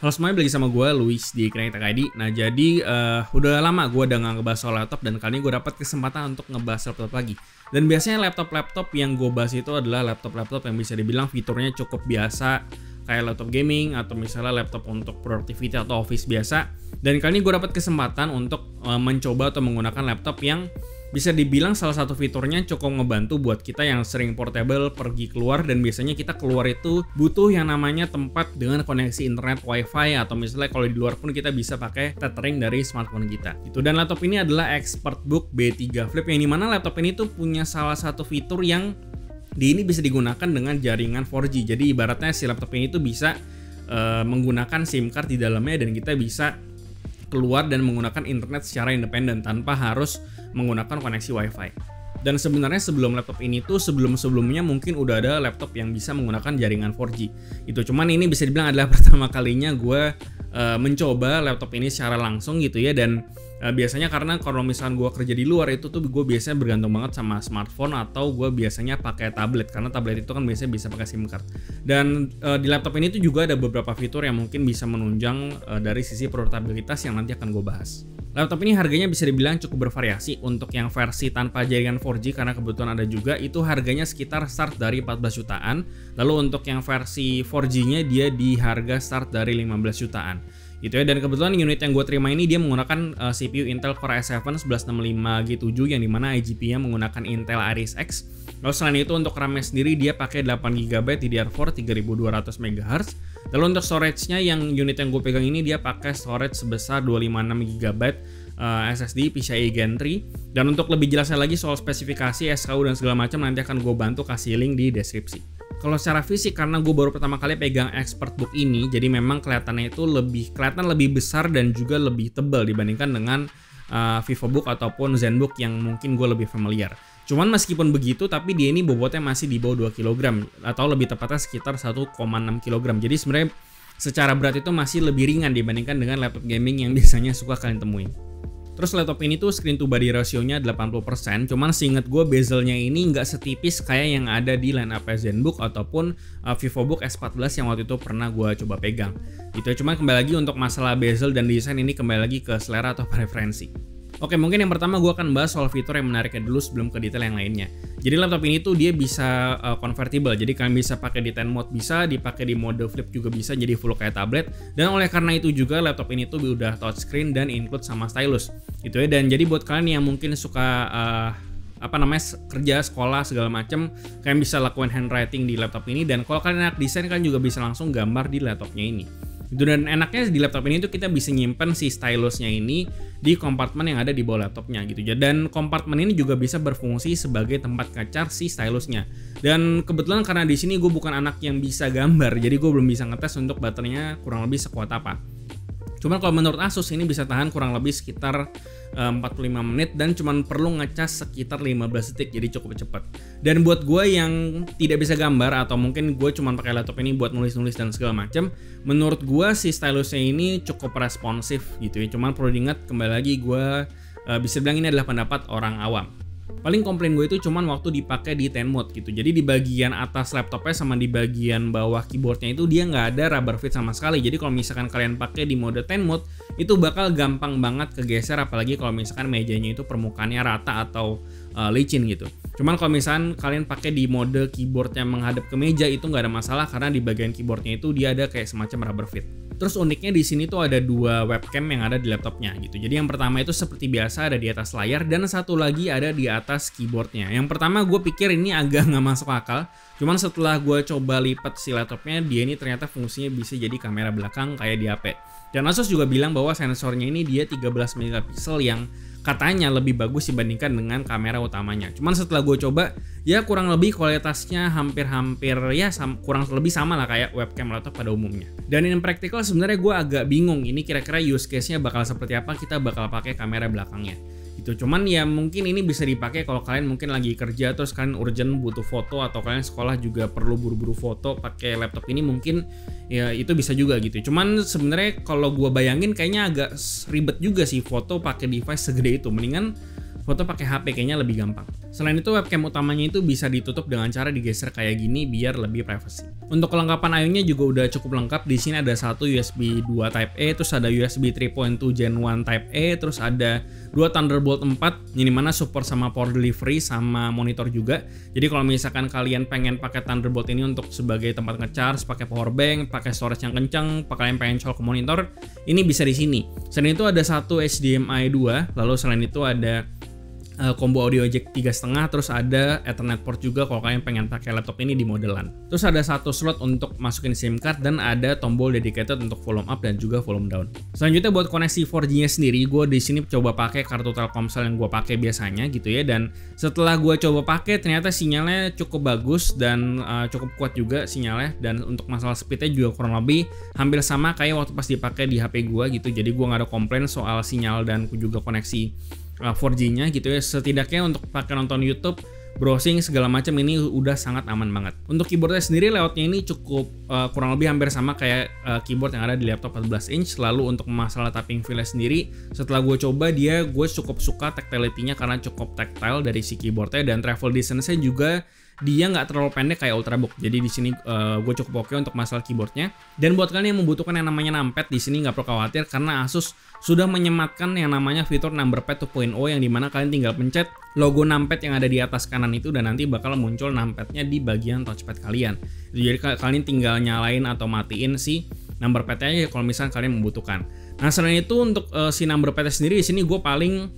Halo semuanya, balik sama gue Luis di Kreatif ID. Nah jadi udah lama gue udah nggak ngebahas soal laptop, dan kali ini gue dapat kesempatan untuk ngebahas laptop lagi. Dan biasanya laptop-laptop yang gue bahas itu adalah laptop-laptop yang bisa dibilang fiturnya cukup biasa, kayak laptop gaming atau misalnya laptop untuk productivity atau office biasa. Dan kali ini gue dapat kesempatan untuk mencoba atau menggunakan laptop yang bisa dibilang salah satu fiturnya cukup ngebantu buat kita yang sering portable pergi keluar, dan biasanya kita keluar itu butuh yang namanya tempat dengan koneksi internet wifi, atau misalnya kalau di luar pun kita bisa pakai tethering dari smartphone kita itu. Dan laptop ini adalah ExpertBook B3 Flip, yang dimana laptop ini tuh punya salah satu fitur yang ini bisa digunakan dengan jaringan 4G. Jadi ibaratnya si laptop ini tuh bisa menggunakan SIM card di dalamnya, dan kita bisa keluar dan menggunakan internet secara independen tanpa harus menggunakan koneksi wifi. Dan sebenarnya sebelum laptop ini tuh sebelumnya mungkin udah ada laptop yang bisa menggunakan jaringan 4G itu, cuman ini bisa dibilang adalah pertama kalinya gue mencoba laptop ini secara langsung gitu ya. Dan biasanya karena kalau misalkan gue kerja di luar itu tuh gue biasanya bergantung banget sama smartphone, atau gue biasanya pakai tablet, karena tablet itu kan biasanya bisa pakai SIM card. Dan di laptop ini tuh juga ada beberapa fitur yang mungkin bisa menunjang dari sisi portabilitas yang nanti akan gue bahas. Laptop ini harganya bisa dibilang cukup bervariasi. Untuk yang versi tanpa jaringan 4G, karena kebetulan ada juga, itu harganya sekitar start dari 14 jutaan. Lalu untuk yang versi 4G-nya dia di harga start dari 15 jutaan. Gitu ya. Dan kebetulan unit yang gue terima ini dia menggunakan CPU Intel Core i7 1165G7, yang dimana IGP-nya menggunakan Intel Iris X. Lalu selain itu untuk RAM-nya sendiri dia pakai 8GB DDR4 3200 MHz. Lalu untuk storage-nya, yang unit yang gue pegang ini dia pakai storage sebesar 256GB SSD PCIe Gen 3. Dan untuk lebih jelasnya lagi soal spesifikasi, SKU dan segala macam, nanti akan gue bantu kasih link di deskripsi. Kalau secara fisik, karena gue baru pertama kali pegang ExpertBook ini, jadi memang kelihatannya itu kelihatan lebih besar dan juga lebih tebal dibandingkan dengan VivoBook ataupun ZenBook yang mungkin gue lebih familiar. Cuman meskipun begitu, tapi dia ini bobotnya masih di bawah 2 kg, atau lebih tepatnya sekitar 1,6 kg. Jadi sebenarnya secara berat itu masih lebih ringan dibandingkan dengan laptop gaming yang biasanya suka kalian temuin. Terus laptop ini tuh screen to body rasionya 80%, cuman seinget gue bezelnya ini nggak setipis kayak yang ada di line-up ZenBook ataupun VivoBook S14 yang waktu itu pernah gue coba pegang. Gitu. Cuman kembali lagi untuk masalah bezel dan desain ini kembali lagi ke selera atau preferensi. Oke, mungkin yang pertama gue akan bahas soal fitur yang menariknya dulu sebelum ke detail yang lainnya. Jadi laptop ini tuh dia bisa convertible, jadi kalian bisa pakai di 10 mode, bisa dipakai di mode flip juga bisa, jadi full kayak tablet. Dan oleh karena itu juga laptop ini tuh udah touchscreen dan include sama stylus gitu ya. Dan jadi buat kalian yang mungkin suka kerja, sekolah segala macam, kalian bisa lakukan handwriting di laptop ini. Dan kalau kalian enak desain, kalian juga bisa langsung gambar di laptopnya ini. Dan enaknya di laptop ini tuh kita bisa nyimpen si stylusnya ini di kompartemen yang ada di bawah laptopnya gitu. Dan kompartemen ini juga bisa berfungsi sebagai tempat ngecas si stylusnya. Dan kebetulan karena di sini gue bukan anak yang bisa gambar, jadi gue belum bisa ngetes untuk baterainya kurang lebih sekuat apa. Cuman kalau menurut Asus ini bisa tahan kurang lebih sekitar 45 menit dan cuman perlu ngecas sekitar 15 detik, jadi cukup cepat. Dan buat gue yang tidak bisa gambar atau mungkin gue cuman pakai laptop ini buat nulis-nulis dan segala macam, menurut gue si stylusnya ini cukup responsif gitu ya. Cuman perlu diingat, kembali lagi gue bisa bilang ini adalah pendapat orang awam. Paling komplain gue itu cuman waktu dipakai di 10 mode gitu. Jadi di bagian atas laptopnya sama di bagian bawah keyboardnya itu dia nggak ada rubber fit sama sekali. Jadi kalau misalkan kalian pakai di mode 10 mode itu bakal gampang banget kegeser, apalagi kalau misalkan mejanya itu permukaannya rata atau licin gitu. Cuman kalau misalkan kalian pakai di mode keyboard yang menghadap ke meja itu nggak ada masalah, karena di bagian keyboardnya itu dia ada kayak semacam rubber fit. Terus uniknya di sini tuh ada dua webcam yang ada di laptopnya gitu. Jadi yang pertama itu seperti biasa ada di atas layar, dan satu lagi ada di atas keyboardnya. Yang pertama gue pikir ini agak nggak masuk akal, cuman setelah gue coba lipat si laptopnya, dia ini ternyata fungsinya bisa jadi kamera belakang kayak di HP. Dan Asus juga bilang bahwa sensornya ini dia 13 megapiksel yang katanya lebih bagus dibandingkan dengan kamera utamanya. Cuman setelah gue coba, ya kurang lebih kualitasnya hampir-hampir ya kurang lebih sama lah kayak webcam laptop pada umumnya. Dan in practical sebenarnya gue agak bingung ini kira-kira use case-nya bakal seperti apa kita bakal pakai kamera belakangnya. Gitu. Cuman ya mungkin ini bisa dipakai kalau kalian mungkin lagi kerja terus kalian urgent butuh foto, atau kalian sekolah juga perlu buru-buru foto pakai laptop ini, mungkin ya itu bisa juga gitu. Cuman sebenarnya kalau gue bayangin kayaknya agak ribet juga sih foto pakai device segede itu. Mendingan foto pakai HP kayaknya lebih gampang. Selain itu webcam utamanya itu bisa ditutup dengan cara digeser kayak gini biar lebih privacy. Untuk kelengkapan I/O-nya juga udah cukup lengkap. Di sini ada satu USB 2 Type A, terus ada USB 3.2 Gen 1 Type A, terus ada 2 Thunderbolt 4 yang dimana support sama power delivery sama monitor juga. Jadi kalau misalkan kalian pengen pakai Thunderbolt ini untuk sebagai tempat nge-charge, pakai power bank, pakai storage yang kenceng, kalian pengen colok ke monitor, ini bisa di sini. Selain itu ada satu HDMI 2, lalu selain itu ada combo audio jack 3,5, terus ada Ethernet port juga kalau kalian pengen pakai laptop ini di modelan. Terus ada satu slot untuk masukin SIM card dan ada tombol dedicated untuk volume up dan juga volume down. Selanjutnya buat koneksi 4G-nya sendiri, gue di sini coba pakai kartu Telkomsel yang gue pakai biasanya gitu ya, dan setelah gue coba pakai ternyata sinyalnya cukup bagus dan cukup kuat juga sinyalnya, dan untuk masalah speednya juga kurang lebih hampir sama kayak waktu pas dipakai di HP gue gitu. Jadi gue nggak ada komplain soal sinyal dan juga koneksi 4G-nya gitu ya. Setidaknya untuk pakai nonton YouTube, browsing segala macam ini udah sangat aman banget. Untuk keyboardnya sendiri layoutnya ini cukup kurang lebih hampir sama kayak keyboard yang ada di laptop 14 inch. Lalu untuk masalah tapping feel sendiri, setelah gue coba gue cukup suka tactility-nya karena cukup tactile dari si keyboardnya, dan travel distance-nya juga dia nggak terlalu pendek kayak Ultrabook. Jadi di sini gue cukup oke untuk masalah keyboardnya. Dan buat kalian yang membutuhkan yang namanya numpad, di sini nggak perlu khawatir karena Asus sudah menyematkan yang namanya fitur Numberpad 2.0 yang dimana kalian tinggal pencet logo numpad yang ada di atas kanan itu dan nanti bakal muncul numpadnya di bagian touchpad kalian. Jadi kalian tinggal nyalain atau matiin si numberpad-nya kalau misalnya kalian membutuhkan. Nah selain itu untuk si numberpad sendiri di sini gue paling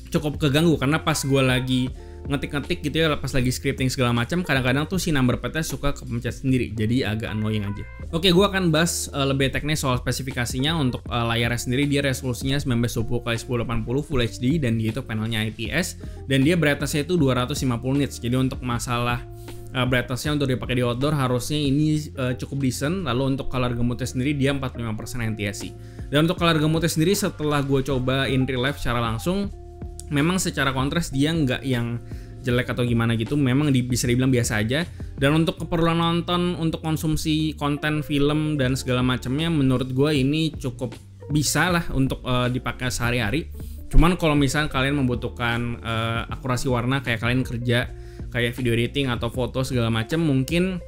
cukup keganggu karena pas gue lagi ngetik-ngetik gitu ya, pas lagi scripting segala macam, kadang-kadang tuh si numberpad-nya suka kepencet sendiri, jadi agak annoying aja. Oke, gue akan bahas lebih teknis soal spesifikasinya. Untuk layarnya sendiri dia resolusinya 1920x1080 Full HD dan dia itu panelnya IPS dan dia brightness-nya itu 250 nits. Jadi untuk masalah brightness-nya untuk dipakai di outdoor harusnya ini cukup decent. Lalu untuk color gamutnya sendiri dia 45% NTSC. Dan untuk color gamutnya sendiri setelah gue coba in real life secara langsung, memang secara kontras dia nggak yang jelek atau gimana gitu, memang bisa dibilang biasa aja. Dan untuk keperluan nonton, untuk konsumsi konten film dan segala macamnya, menurut gue ini cukup bisa lah untuk dipakai sehari-hari. Cuman kalau misalnya kalian membutuhkan akurasi warna kayak kalian kerja kayak video editing atau foto segala macam, mungkin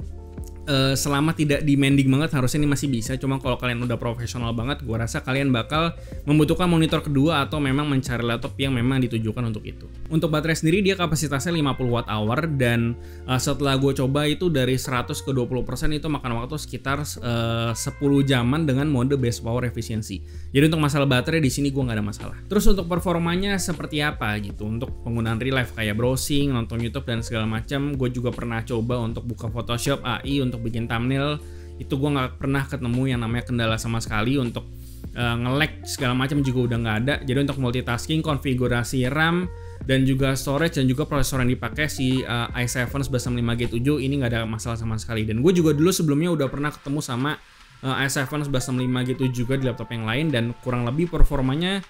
selama tidak demanding banget harusnya ini masih bisa. Cuma kalau kalian udah profesional banget, gue rasa kalian bakal membutuhkan monitor kedua atau memang mencari laptop yang memang ditujukan untuk itu. Untuk baterai sendiri dia kapasitasnya 50 Wh dan setelah gue coba itu dari 100 ke 20% itu makan waktu sekitar 10 jaman dengan mode base power efficiency. Jadi untuk masalah baterai di sini gue nggak ada masalah. Terus untuk performanya seperti apa gitu untuk penggunaan real life kayak browsing, nonton YouTube dan segala macam, gue juga pernah coba untuk buka Photoshop, AI untuk bikin thumbnail, itu gue nggak pernah ketemu yang namanya kendala sama sekali. Untuk nge-lag segala macam juga udah nggak ada. Jadi untuk multitasking, konfigurasi RAM dan juga storage dan juga prosesor yang dipakai si i7 1165G7 ini nggak ada masalah sama sekali. Dan gue juga dulu sebelumnya udah pernah ketemu sama i7 1165G7 juga di laptop yang lain dan kurang lebih performanya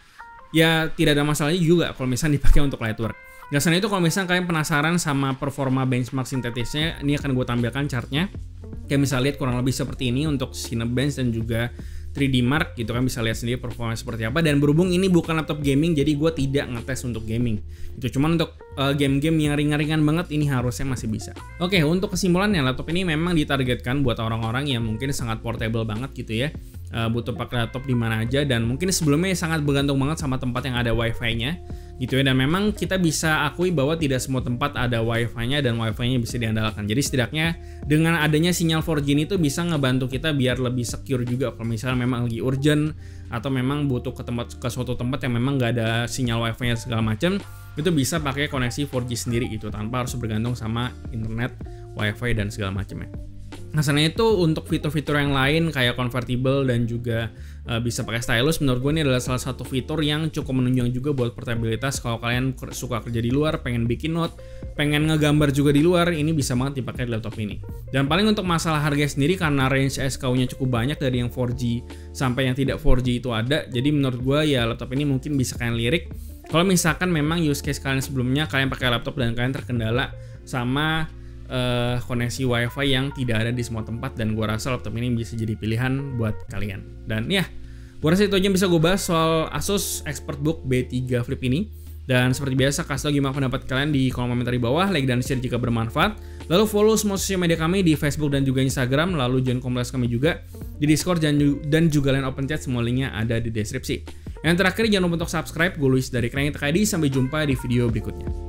ya tidak ada masalahnya juga kalau misalnya dipakai untuk light work. Nah, selain itu kalau misalnya kalian penasaran sama performa benchmark sintetisnya, ini akan gue tampilkan chartnya. Kayak misalnya lihat kurang lebih seperti ini untuk Cinebench dan juga 3D Mark gitu kan, bisa lihat sendiri performa seperti apa. Dan berhubung ini bukan laptop gaming, jadi gue tidak ngetes untuk gaming. Itu cuman untuk game-game yang ringan-ringan banget ini harusnya masih bisa. Oke, untuk kesimpulannya laptop ini memang ditargetkan buat orang-orang yang mungkin sangat portable banget gitu ya. Butuh pakai laptop di mana aja dan mungkin sebelumnya sangat bergantung banget sama tempat yang ada wifi-nya gitu ya. Dan memang kita bisa akui bahwa tidak semua tempat ada wifi-nya dan wifi-nya bisa diandalkan. Jadi setidaknya dengan adanya sinyal 4G ini tuh bisa ngebantu kita biar lebih secure juga kalau misalnya memang lagi urgent atau memang butuh ke suatu tempat yang memang nggak ada sinyal wifi-nya segala macam, itu bisa pakai koneksi 4G sendiri gitu tanpa harus bergantung sama internet, wifi dan segala macamnya. Nah, selain itu untuk fitur-fitur yang lain kayak convertible dan juga bisa pakai stylus, menurut gue ini adalah salah satu fitur yang cukup menunjang juga buat portabilitas. Kalau kalian suka kerja di luar, pengen bikin note, pengen ngegambar juga di luar, ini bisa banget dipakai di laptop ini. Dan paling untuk masalah harga sendiri, karena range SKU-nya cukup banyak dari yang 4G sampai yang tidak 4G itu ada, jadi menurut gue ya laptop ini mungkin bisa kalian lirik. Kalau misalkan memang use case kalian sebelumnya kalian pakai laptop dan kalian terkendala sama koneksi wifi yang tidak ada di semua tempat, dan gue rasa laptop ini bisa jadi pilihan buat kalian. Dan ya, gue rasa itu aja yang bisa gue bahas soal Asus ExpertBook B3 Flip ini. Dan seperti biasa, kasih tau gimana pendapat kalian di kolom komentar di bawah, like dan share jika bermanfaat. Lalu follow semua sosial media kami di Facebook dan juga Instagram, lalu join komunitas kami juga di Discord dan juga line open chat, semua linknya ada di deskripsi. Yang terakhir, jangan lupa untuk subscribe. Gue Luis dari Krengi Tech ID, sampai jumpa di video berikutnya.